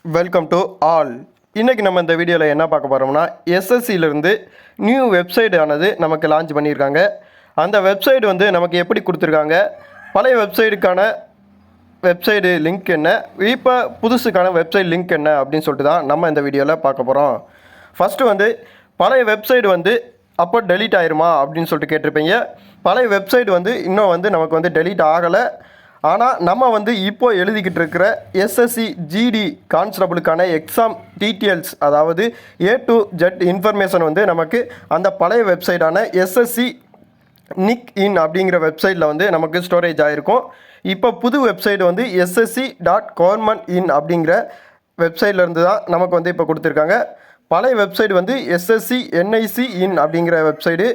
Welcome to all. இன்றைக்கி நம்ம இந்த வீடியோவில் என்ன பார்க்க போகிறோம்னா, எஸ்எஸ்சியிலேருந்து நியூ வெப்சைட் ஆனது நமக்கு லான்ச் பண்ணியிருக்காங்க. அந்த வெப்சைட் வந்து நமக்கு எப்படி கொடுத்துருக்காங்க, பழைய வெப்சைடு லிங்க் என்ன, இப்போ புதுசுக்கான வெப்சைட் லிங்க் என்ன அப்படின்னு சொல்லிட்டு தான் நம்ம இந்த வீடியோவில் பார்க்க போகிறோம். ஃபஸ்ட்டு வந்து பழைய வெப்சைட் வந்து அப்போ டெலீட் ஆயிருமா அப்படின்னு சொல்லிட்டு கேட்டிருப்பீங்க. பழைய வெப்சைட் வந்து இன்னும் வந்து நமக்கு வந்து டெலீட் ஆகலை. ஆனால் நம்ம வந்து இப்போ எழுதிக்கிட்டு இருக்கிற எஸ்எஸ்சி ஜிடி கான்ஸ்டபிளுக்கான எக்ஸாம் டீட்டெயில்ஸ், அதாவது A to Z இன்ஃபர்மேஷன் வந்து நமக்கு அந்த பழைய வெப்சைட்டான எஸ்எஸ்சி நிக் இன் அப்படிங்கிற வெப்சைட்டில் வந்து நமக்கு ஸ்டோரேஜ் ஆகிருக்கும். இப்போ புது வெப்சைட் வந்து ssc.government.in அப்படிங்கிற வெப்சைட்லேருந்து தான் நமக்கு வந்து இப்போ கொடுத்துருக்காங்க. பழைய வெப்சைட் வந்து எஸ்எஸ்சி NIC இன் அப்படிங்கிற வெப்சைடு.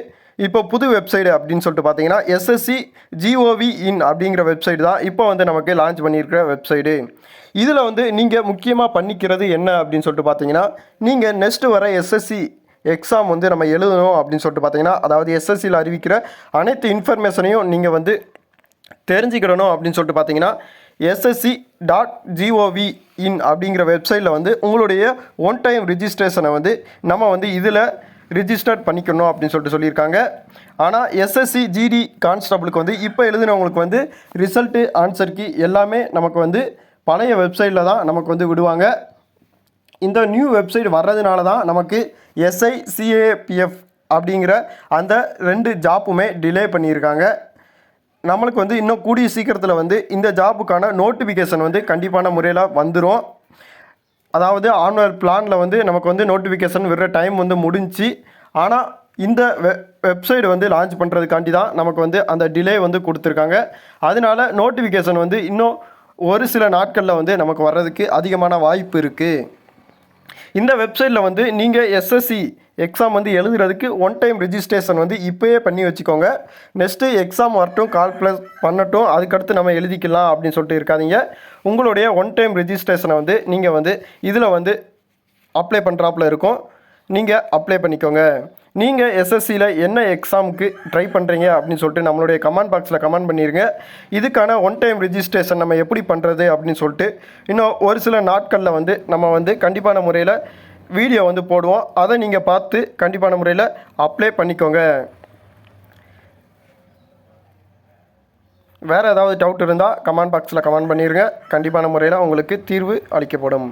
இப்போ புது வெப்சைடு அப்படின்னு சொல்லிட்டு பார்த்தீங்கன்னா எஸ்எஸ்சி GOV இன் அப்படிங்கிற வெப்சைட் தான் இப்போ வந்து நமக்கு லான்ச் பண்ணியிருக்கிற வெப்சைடு. இதில் வந்து நீங்கள் முக்கியமாக பண்ணிக்கிறது என்ன அப்படின்னு சொல்லிட்டு பார்த்தீங்கன்னா, நீங்கள் நெக்ஸ்ட்டு வர எஸ்எஸ்சி எக்ஸாம் வந்து நம்ம எழுதணும் அப்படின்னு சொல்லிட்டு பார்த்தீங்கன்னா, அதாவது எஸ்எஸ்சியில் அறிவிக்கிற அனைத்து இன்ஃபர்மேஷனையும் நீங்கள் வந்து தெரிஞ்சுக்கிடணும் அப்படின்னு சொல்லிட்டு பார்த்தீங்கன்னா, ssc.gov இன் அப்படிங்கிற வெப்சைட்டில் வந்து உங்களுடைய ஒன் டைம் ரிஜிஸ்ட்ரேஷனை வந்து நம்ம வந்து இதில் ரிஜிஸ்டர் பண்ணிக்கணும் அப்படின்னு சொல்லிட்டு சொல்லியிருக்காங்க. ஆனால் எஸ்எஸ்சி ஜிடி கான்ஸ்டபிளுக்கு வந்து இப்போ எழுதினவங்களுக்கு வந்து ரிசல்ட்டு, ஆன்சர் கீ எல்லாமே நமக்கு வந்து பழைய வெப்சைட்டில் தான் நமக்கு வந்து விடுவாங்க. இந்த நியூ வெப்சைட் வர்றதுனால தான் நமக்கு SICAPF அப்படிங்கிற அந்த 2 ஜாப்புமே டிலே பண்ணியிருக்காங்க. நம்மளுக்கு வந்து இன்னும் கூடிய சீக்கிரத்தில் வந்து இந்த ஜாப்புக்கான நோட்டிஃபிகேஷன் வந்து கண்டிப்பான முறையில் வந்துடும். அதாவது ஆனுவல் பிளானில் வந்து நமக்கு வந்து நோட்டிஃபிகேஷன் விடுற டைம் வந்து முடிஞ்சு, ஆனால் இந்த வெப்சைட் வந்து லான்ச் பண்ணுறதுக்காண்டி தான் நமக்கு வந்து அந்த டிலே வந்து கொடுத்துருக்காங்க. அதனால நோட்டிஃபிகேஷன் வந்து இன்னும் ஒரு சில நாட்களில் வந்து நமக்கு வர்றதுக்கு அதிகமான வாய்ப்பு இருக்குது. இந்த வெப்சைட்டில் வந்து நீங்கள் எஸ்எஸ்சி எக்ஸாம் வந்து எழுதுறதுக்கு ஒன் டைம் ரிஜிஸ்ட்ரேஷன் வந்து இப்போயே பண்ணி வச்சுக்கோங்க. நெக்ஸ்ட்டு எக்ஸாம் வரட்டும், கால் ப்ளஸ் பண்ணட்டும், அதுக்கடுத்து நம்ம எழுதிக்கலாம் அப்படின்னு சொல்லிட்டு இருக்காதீங்க. உங்களுடைய ஒன் டைம் ரிஜிஸ்ட்ரேஷனை வந்து நீங்கள் வந்து இதில் வந்து அப்ளை பண்ணுறாப்புல இருக்கும், நீங்கள் அப்ளை பண்ணிக்கோங்க. நீங்கள் எஸ்எஸ்சியில் என்ன எக்ஸாமுக்கு ட்ரை பண்ணுறீங்க அப்படின்னு சொல்லிட்டு நம்மளுடைய கமெண்ட் பாக்ஸில் கமெண்ட் பண்ணிடுங்க. இதுக்கான ஒன் டைம் ரிஜிஸ்ட்ரேஷன் நம்ம எப்படி பண்ணுறது அப்படின்னு சொல்லிட்டு இன்னும் ஒரு சில நாட்களில் வந்து நம்ம வந்து கண்டிப்பான முறையில் வீடியோ வந்து போடுவோம். அதை நீங்கள் பார்த்து கண்டிப்பான முறையில் அப்ளை பண்ணிக்கோங்க. வேறு ஏதாவது டவுட் இருந்தால் கமெண்ட் பாக்ஸில் கமெண்ட் பண்ணிடுங்க. கண்டிப்பான முறையில் உங்களுக்கு தீர்வு அளிக்கப்படும்.